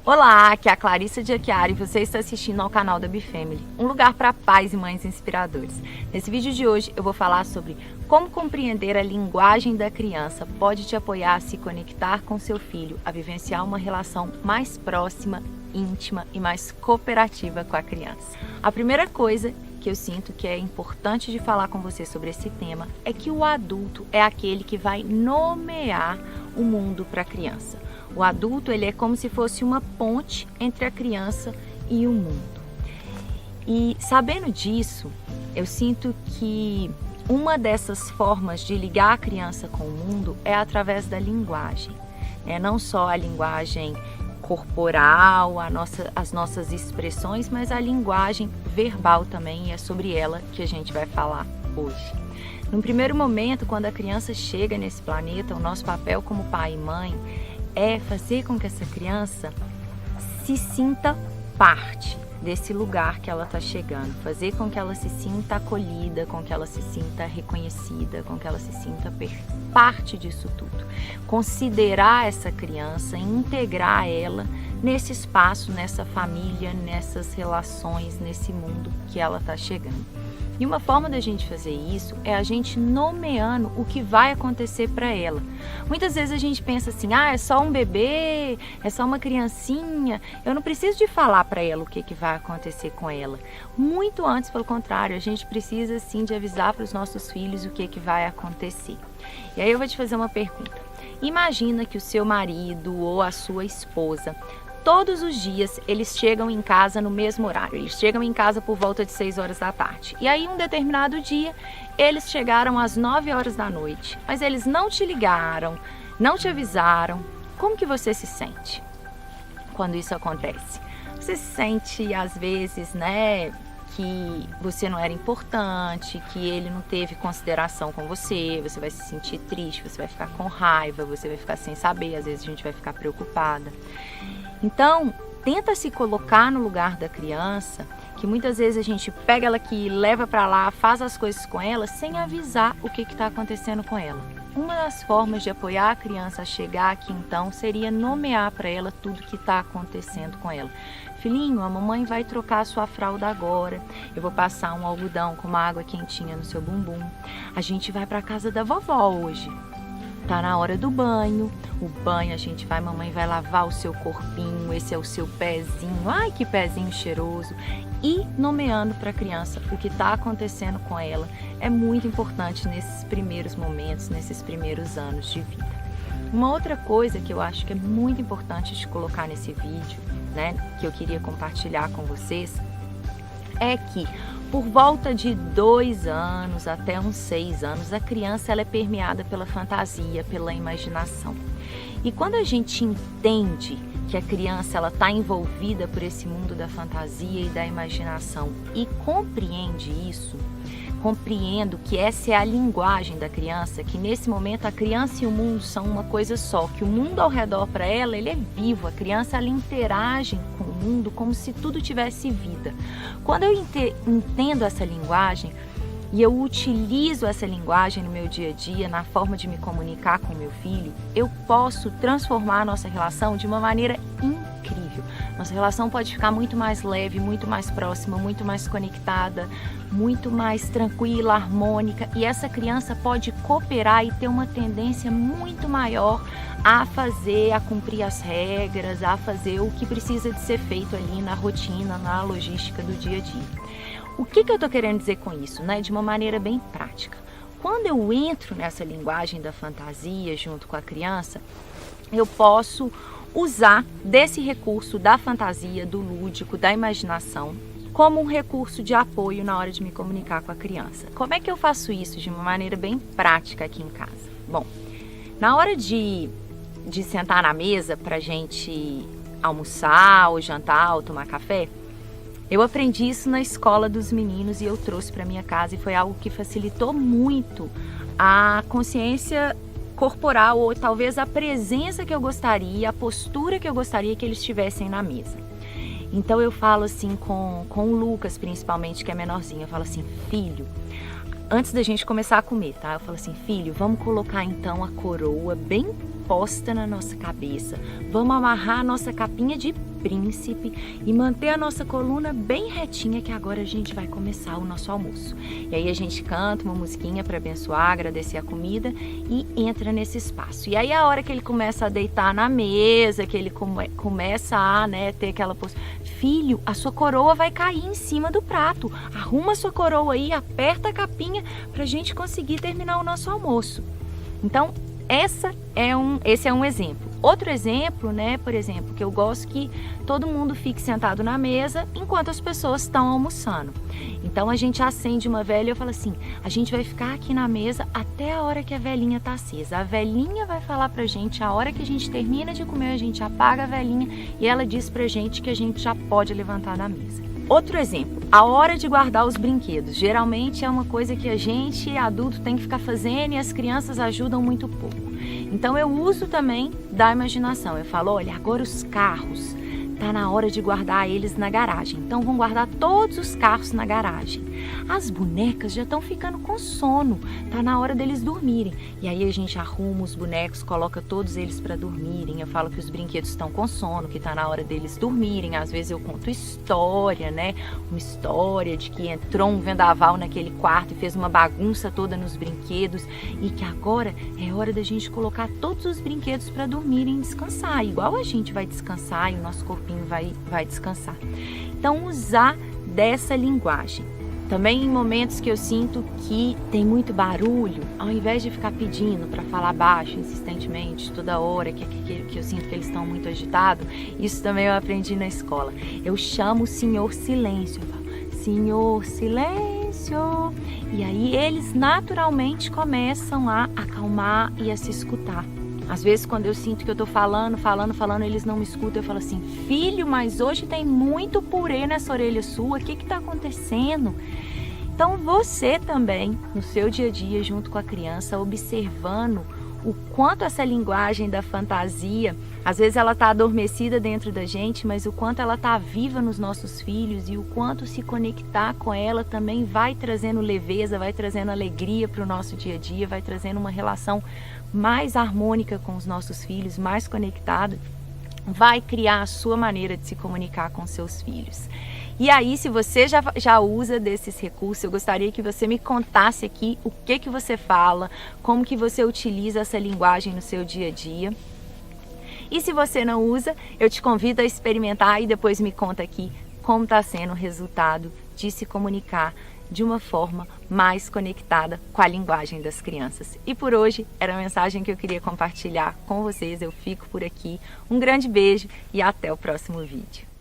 Olá, aqui é a Clarissa de Aquiari e você está assistindo ao canal da Bifamily, um lugar para pais e mães inspiradores. Nesse vídeo de hoje eu vou falar sobre como compreender a linguagem da criança pode te apoiar a se conectar com seu filho, a vivenciar uma relação mais próxima, íntima e mais cooperativa com a criança. A primeira coisa que eu sinto que é importante de falar com você sobre esse tema é que o adulto é aquele que vai nomear o mundo para a criança. O adulto, ele é como se fosse uma ponte entre a criança e o mundo. E sabendo disso, eu sinto que uma dessas formas de ligar a criança com o mundo é através da linguagem. Não só a linguagem corporal, as nossas expressões, mas a linguagem verbal também, e é sobre ela que a gente vai falar hoje. No primeiro momento, quando a criança chega nesse planeta, o nosso papel como pai e mãe é fazer com que essa criança se sinta parte desse lugar que ela está chegando, fazer com que ela se sinta acolhida, com que ela se sinta reconhecida, com que ela se sinta parte disso tudo. Considerar essa criança, integrar ela nesse espaço, nessa família, nessas relações, nesse mundo que ela está chegando. E uma forma da gente fazer isso é a gente nomeando o que vai acontecer para ela. Muitas vezes a gente pensa assim, é só um bebê, é só uma criancinha, eu não preciso de falar para ela o que vai acontecer com ela. Muito antes, pelo contrário, a gente precisa sim de avisar para os nossos filhos o que vai acontecer. E aí eu vou te fazer uma pergunta. Imagina que o seu marido ou a sua esposa, todos os dias eles chegam em casa no mesmo horário, eles chegam em casa por volta de 6 horas da tarde. E aí um determinado dia eles chegaram às 9 horas da noite, mas eles não te ligaram, não te avisaram. Como que você se sente quando isso acontece? Você se sente às vezes, que você não era importante, que ele não teve consideração com você, você vai se sentir triste, você vai ficar com raiva, você vai ficar sem saber, às vezes a gente vai ficar preocupada. Então, tenta se colocar no lugar da criança, que muitas vezes a gente pega ela aqui, leva para lá, faz as coisas com ela, sem avisar o que está acontecendo com ela. Uma das formas de apoiar a criança a chegar aqui, então, seria nomear para ela tudo que está acontecendo com ela. Filhinho, a mamãe vai trocar a sua fralda agora, eu vou passar um algodão com uma água quentinha no seu bumbum. A gente vai para a casa da vovó hoje. Tá na hora do banho, o banho mamãe vai lavar o seu corpinho, esse é o seu pezinho, ai que pezinho cheiroso. E nomeando para a criança o que está acontecendo com ela é muito importante nesses primeiros momentos, nesses primeiros anos de vida. Uma outra coisa que eu acho que é muito importante de colocar nesse vídeo, que eu queria compartilhar com vocês, é que por volta de 2 anos até uns 6 anos, a criança ela é permeada pela fantasia, pela imaginação. E quando a gente entende que a criança ela está envolvida por esse mundo da fantasia e da imaginação e compreende isso, compreendo que essa é a linguagem da criança, que nesse momento a criança e o mundo são uma coisa só, que o mundo ao redor para ela, ele é vivo, a criança ela interage com o mundo como se tudo tivesse vida. Quando eu entendo essa linguagem e eu utilizo essa linguagem no meu dia a dia, na forma de me comunicar com meu filho, eu posso transformar a nossa relação de uma maneira incrível. Nossa relação pode ficar muito mais leve, muito mais próxima, muito mais conectada, muito mais tranquila, harmônica, e essa criança pode cooperar e ter uma tendência muito maior a cumprir as regras, a fazer o que precisa de ser feito ali na rotina, na logística do dia a dia. O que eu estou querendo dizer com isso? De uma maneira bem prática. Quando eu entro nessa linguagem da fantasia junto com a criança, eu posso usar desse recurso da fantasia, do lúdico, da imaginação, como um recurso de apoio na hora de me comunicar com a criança. Como é que eu faço isso de uma maneira bem prática aqui em casa? Bom, na hora de sentar na mesa para a gente almoçar, ou jantar, ou tomar café, eu aprendi isso na escola dos meninos e eu trouxe para minha casa, e foi algo que facilitou muito a consciência corporal, ou talvez a presença que eu gostaria, a postura que eu gostaria que eles tivessem na mesa. Então eu falo assim com o Lucas, principalmente, que é menorzinho, eu falo assim: filho, antes da gente começar a comer, tá? Eu falo assim, filho, vamos colocar então a coroa bem posta na nossa cabeça. Vamos amarrar a nossa capinha de príncipe e manter a nossa coluna bem retinha, que agora a gente vai começar o nosso almoço. E aí a gente canta uma musiquinha para abençoar, agradecer a comida e entra nesse espaço. E aí a hora que ele começa a deitar na mesa, que ele começa a, né, ter aquela postura, filho, a sua coroa vai cair em cima do prato. Arruma a sua coroa aí, aperta a capinha para a gente conseguir terminar o nosso almoço. Então, esse é um exemplo. Outro exemplo, né, por exemplo, que eu gosto que todo mundo fique sentado na mesa enquanto as pessoas estão almoçando. Então a gente acende uma vela e eu falo assim, a gente vai ficar aqui na mesa até a hora que a velinha tá acesa. A velinha vai falar pra gente a hora que a gente termina de comer, a gente apaga a velinha e ela diz pra gente que a gente já pode levantar da mesa. Outro exemplo, a hora de guardar os brinquedos. Geralmente é uma coisa que a gente, adulto, tem que ficar fazendo e as crianças ajudam muito pouco. Então eu uso também da imaginação. Eu falo, olha, agora os carros, tá na hora de guardar eles na garagem. Então vamos guardar todos os carros na garagem. As bonecas já estão ficando com sono, tá na hora deles dormirem. E aí a gente arruma os bonecos, coloca todos eles para dormirem. Eu falo que os brinquedos estão com sono, que tá na hora deles dormirem. Às vezes eu conto história, né? Uma história de que entrou um vendaval naquele quarto e fez uma bagunça toda nos brinquedos e que agora é hora da gente colocar todos os brinquedos para dormirem e descansar, igual a gente vai descansar e o nosso corpinho vai descansar. Então usar dessa linguagem. Também em momentos que eu sinto que tem muito barulho, ao invés de ficar pedindo para falar baixo, insistentemente, toda hora, que eu sinto que eles estão muito agitados, isso também eu aprendi na escola. Eu chamo o Senhor Silêncio, eu falo, Senhor Silêncio, e aí eles naturalmente começam a acalmar e a se escutar. Às vezes quando eu sinto que eu tô falando, eles não me escutam, eu falo assim, filho, mas hoje tem muito purê nessa orelha sua, o que que tá acontecendo? Então você também, no seu dia a dia, junto com a criança, observando o quanto essa linguagem da fantasia, às vezes ela tá adormecida dentro da gente, mas o quanto ela tá viva nos nossos filhos e o quanto se conectar com ela também vai trazendo leveza, vai trazendo alegria para o nosso dia a dia, vai trazendo uma relação mais harmônica com os nossos filhos, mais conectada, vai criar a sua maneira de se comunicar com seus filhos. E aí, se você já usa desses recursos, eu gostaria que você me contasse aqui o que você fala, como que você utiliza essa linguagem no seu dia a dia. E se você não usa, eu te convido a experimentar e depois me conta aqui como está sendo o resultado de se comunicar de uma forma mais conectada com a linguagem das crianças. E por hoje era a mensagem que eu queria compartilhar com vocês. Eu fico por aqui. Um grande beijo e até o próximo vídeo.